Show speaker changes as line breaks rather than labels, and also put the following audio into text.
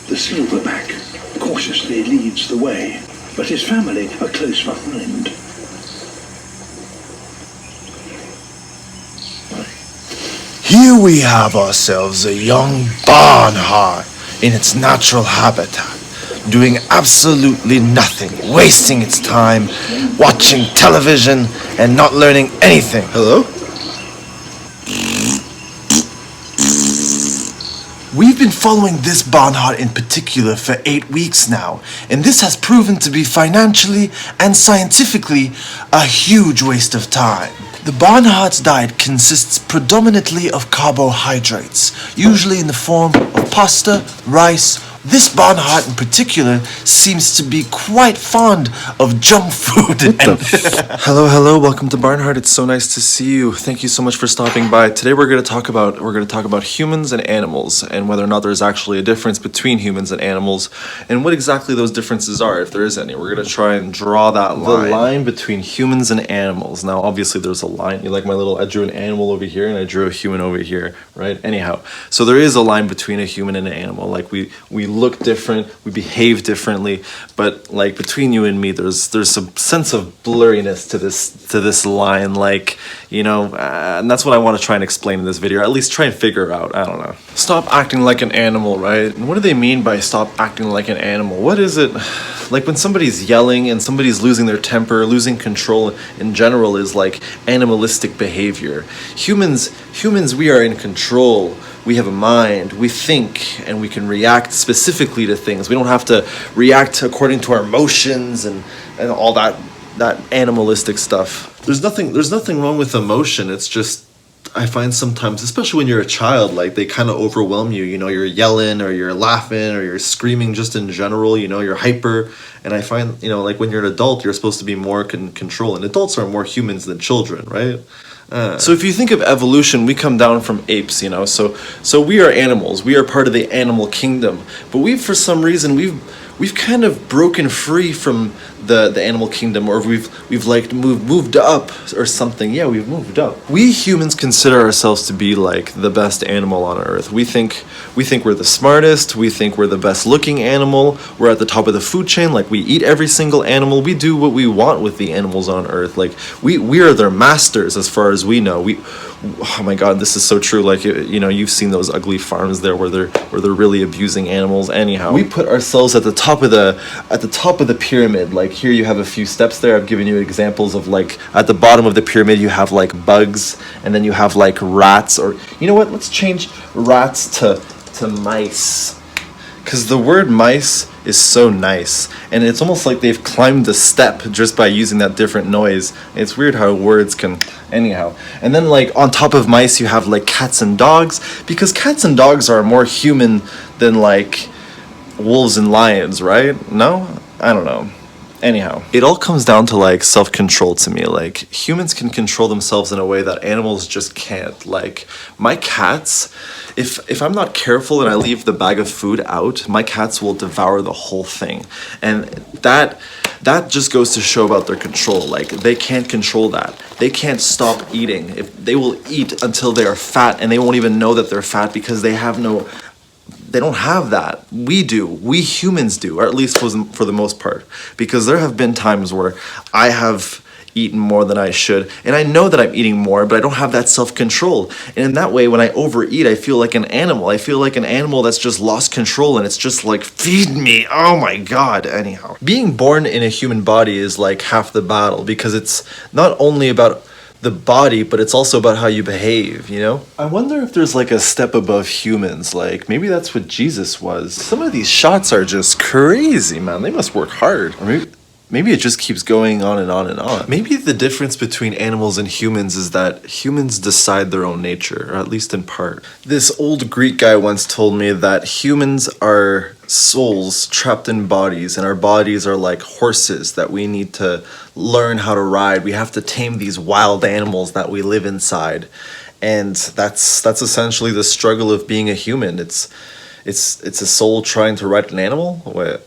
The silverback cautiously leads the way, but his family are close behind.
Here we have ourselves a young Barnhart in its natural habitat, doing absolutely nothing, wasting its time, watching television, and not learning anything. Hello? We've been following this Barnhart in particular for 8 weeks now, and this has proven to be financially and scientifically a huge waste of time. The Barnhart's diet consists predominantly of carbohydrates, usually in the form of pasta, rice. This Barnhart in particular seems to be quite fond of junk food. Hello, welcome to Barnhart. It's so nice to see you. Thank you so much for stopping by. Today we're going to talk about humans and animals, and whether or not there's actually a difference between humans and animals, and what exactly those differences are, if there is any. We're going to try and draw that line. The line between humans and animals. Now, obviously, there's a line. You like I drew an animal over here, and I drew a human over here, right? Anyhow, so there is a line between a human and an animal. Like we look different, we behave differently, but like between you and me, there's a sense of blurriness to this line, like, you know, and that's what I want to try and explain in this video, or at least try and figure out. I don't know. Stop acting like an animal, right? And what do they mean by stop acting like an animal? What is it? Like when somebody's yelling and somebody's losing their temper, losing control in general is like animalistic behavior. Humans, we are in control. We have a mind, we think, and we can react specifically to things. We don't have to react according to our emotions and all that animalistic stuff. There's nothing wrong with emotion. It's just, I find sometimes, especially when you're a child, like they kind of overwhelm you. You know, you're yelling or you're laughing or you're screaming just in general, you know, you're hyper. And I find, you know, like when you're an adult, you're supposed to be more in control. And adults are more humans than children, right? So if you think of evolution, we come down from apes, you know, so we are animals. We are part of the animal kingdom. But for some reason, we've kind of broken free from the animal kingdom, or we've like moved up or something. Yeah, we've moved up. We humans consider ourselves to be like the best animal on earth. We think we're the smartest. We think we're the best looking animal. We're at the top of the food chain. Like we eat every single animal. We do what we want with the animals on earth. Like we are their masters as far as we know. Oh my God, this is so true. Like, you know, you've seen those ugly farms there where they're really abusing animals. Anyhow, we put ourselves at the top of the pyramid. Like here you have a few steps there. I've given you examples of like at the bottom of the pyramid you have like bugs, and then you have like rats, or you know what? Let's change rats to mice. Because the word mice is so nice, and it's almost like they've climbed a step just by using that different noise. It's weird how words can, anyhow. And then like on top of mice you have like cats and dogs, because cats and dogs are more human than like wolves and lions, right? No? I don't know. Anyhow, it all comes down to like self-control to me. Like humans can control themselves in a way that animals just can't. Like my cats, if I'm not careful and I leave the bag of food out, my cats will devour the whole thing. And that just goes to show about their control. Like they can't control that. They can't stop eating. If they will eat until they are fat, and they won't even know that they're fat because they don't have that. We do. We humans do, or at least for the most part. Because there have been times where I have eaten more than I should, and I know that I'm eating more, but I don't have that self-control. And in that way, when I overeat, I feel like an animal. I feel like an animal that's just lost control, and it's just like, feed me. Oh my God. Anyhow, being born in a human body is like half the battle, because it's not only about the body, but it's also about how you behave, you know? I wonder if there's like a step above humans. Like maybe that's what Jesus was. Some of these shots are just crazy, man. They must work hard. Or maybe it just keeps going on and on and on. Maybe the difference between animals and humans is that humans decide their own nature, or at least in part. This old Greek guy once told me that humans are souls trapped in bodies, and our bodies are like horses that we need to learn how to ride. We have to tame these wild animals that we live inside, and that's essentially the struggle of being a human. It's a soul trying to ride an animal. What?